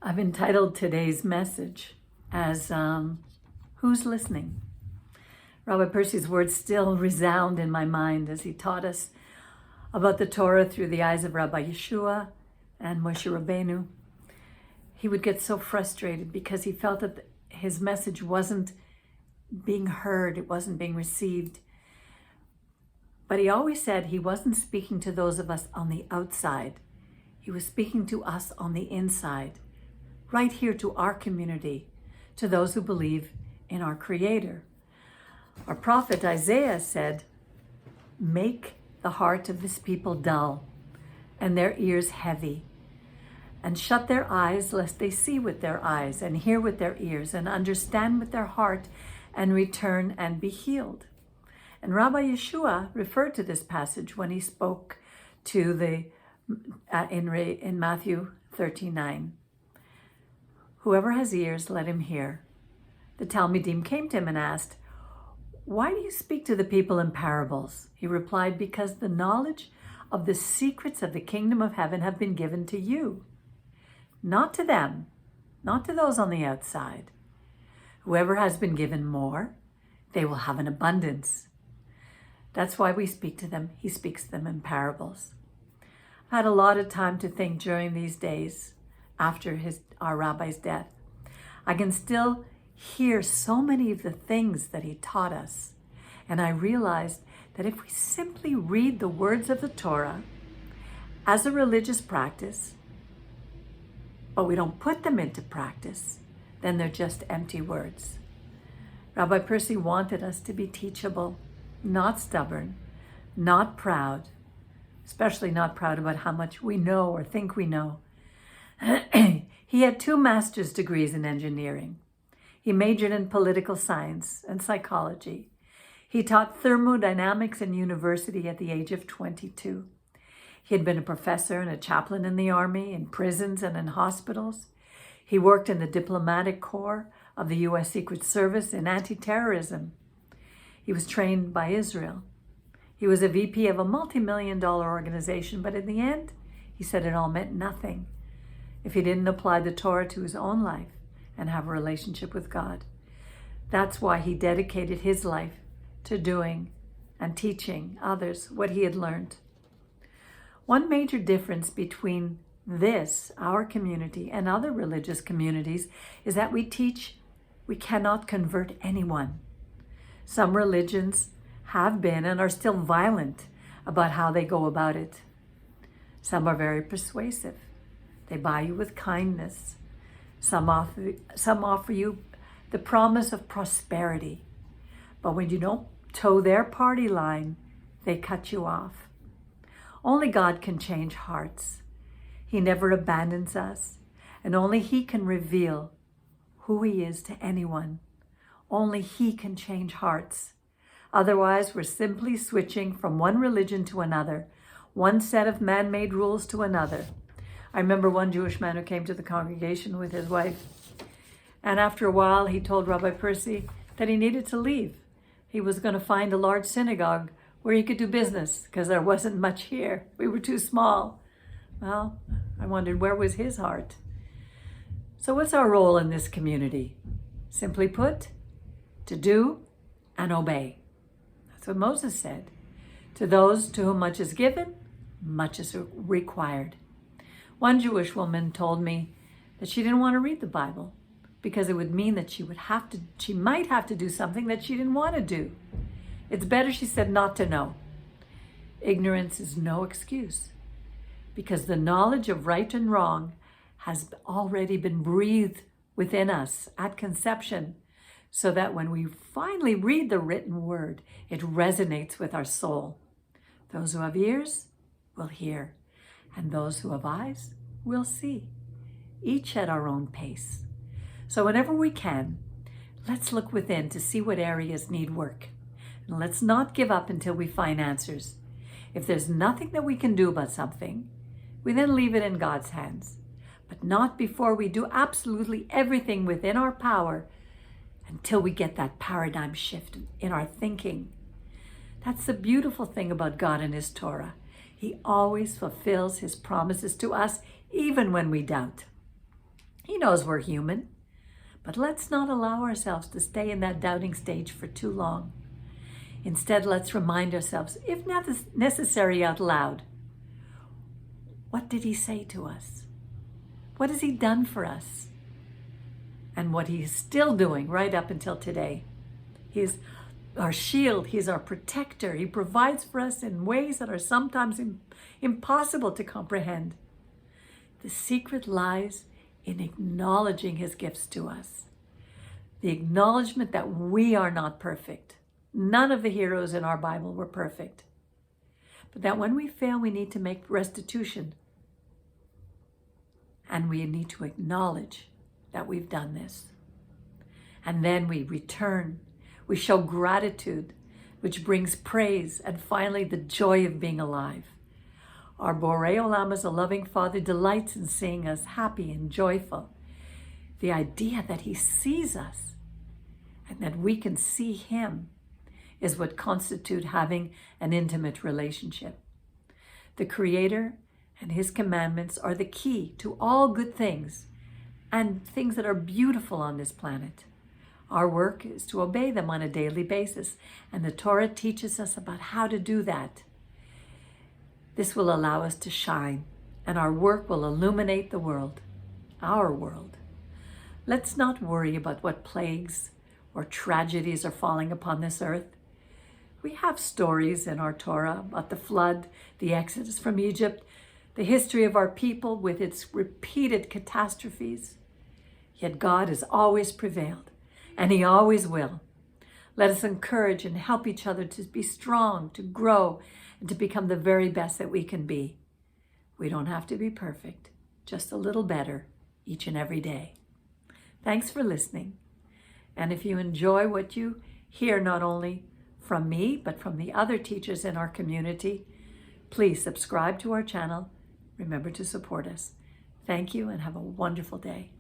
I've entitled today's message as Who's Listening? Rabbi Percy's words still resound in my mind as he taught us about the Torah through the eyes of Rabbi Yashuv and Moshe Rabbeinu. He would get so frustrated because he felt that his message wasn't being heard, it wasn't being received. But he always said he wasn't speaking to those of us on the outside. He was speaking to us on the inside, right here to our community, to those who believe in our Creator. Our prophet Isaiah said, "Make the heart of this people dull and their ears heavy, and shut their eyes lest they see with their eyes and hear with their ears and understand with their heart and return and be healed." And Rabbi Yeshua referred to this passage when he spoke to in Matthew 13:9. "Whoever has ears, let him hear." The Talmidim came to him and asked, "Why do you speak to the people in parables?" He replied, "Because the knowledge of the secrets of the kingdom of heaven have been given to you, not to them, not to those on the outside. Whoever has been given more, they will have an abundance." That's why we speak to them. He speaks to them in parables. I had a lot of time to think during these days after our rabbi's death. I can still hear so many of the things that he taught us. And I realized that if we simply read the words of the Torah as a religious practice, but we don't put them into practice, then they're just empty words. Rabbi Percy wanted us to be teachable, not stubborn, not proud, especially not proud about how much we know or think we know. He had 2 master's degrees in engineering. He majored in political science and psychology. He taught thermodynamics in university at the age of 22. He had been a professor and a chaplain in the army, in prisons and in hospitals. He worked in the diplomatic corps of the U.S. Secret Service in anti-terrorism. He was trained by Israel. He was a VP of a multi-million-dollar organization, but in the end, he said it all meant nothing if he didn't apply the Torah to his own life and have a relationship with God. That's why he dedicated his life to doing and teaching others what he had learned. One major difference between this, our community, and other religious communities is that we teach we cannot convert anyone. Some religions have been and are still violent about how they go about it. Some are very persuasive. They buy you with kindness. Some offer you the promise of prosperity. But when you don't toe their party line, they cut you off. Only God can change hearts. He never abandons us, and only He can reveal who He is to anyone. Only He can change hearts. Otherwise, we're simply switching from one religion to another, one set of man-made rules to another. I remember one Jewish man who came to the congregation with his wife, and after a while he told Rabbi Percy that he needed to leave. He was going to find a large synagogue where he could do business because there wasn't much here. We were too small. Well, I wondered, where was his heart? So what's our role in this community? Simply put, to do and obey. That's what Moses said. To those to whom much is given, much is required. One Jewish woman told me that she didn't want to read the Bible because it would mean that she might have to do something that she didn't want to do. It's better, she said, not to know. Ignorance is no excuse because the knowledge of right and wrong has already been breathed within us at conception, so that when we finally read the written word, it resonates with our soul. Those who have ears will hear, and those who have eyes will see, each at our own pace. So whenever we can, let's look within to see what areas need work. And let's not give up until we find answers. If there's nothing that we can do about something, we then leave it in God's hands, but not before we do absolutely everything within our power until we get that paradigm shift in our thinking. That's the beautiful thing about God and His Torah. He always fulfills His promises to us, even when we doubt. He knows we're human, but let's not allow ourselves to stay in that doubting stage for too long. Instead, let's remind ourselves, if necessary out loud, what did he say to us? What has he done for us? And what he is still doing right up until today. He's our shield. He's our protector. He provides for us in ways that are sometimes impossible to comprehend. The secret lies in acknowledging his gifts to us. The acknowledgement that we are not perfect. None of the heroes in our Bible were perfect. But that when we fail, we need to make restitution. And we need to acknowledge that we've done this. And then we return. We show gratitude, which brings praise, and finally the joy of being alive. Our Borei Olam, as a loving Father, delights in seeing us happy and joyful. The idea that he sees us and that we can see him is what constitutes having an intimate relationship. The Creator and his commandments are the key to all good things and things that are beautiful on this planet. Our work is to obey them on a daily basis, and the Torah teaches us about how to do that. This will allow us to shine, and our work will illuminate the world, our world. Let's not worry about what plagues or tragedies are falling upon this earth. We have stories in our Torah about the flood, the exodus from Egypt, the history of our people with its repeated catastrophes. Yet God has always prevailed, and he always will. Let us encourage and help each other to be strong, to grow, and to become the very best that we can be. We don't have to be perfect, just a little better each and every day. Thanks for listening. And if you enjoy what you hear, not only from me, but from the other teachers in our community, please subscribe to our channel. Remember to support us. Thank you and have a wonderful day.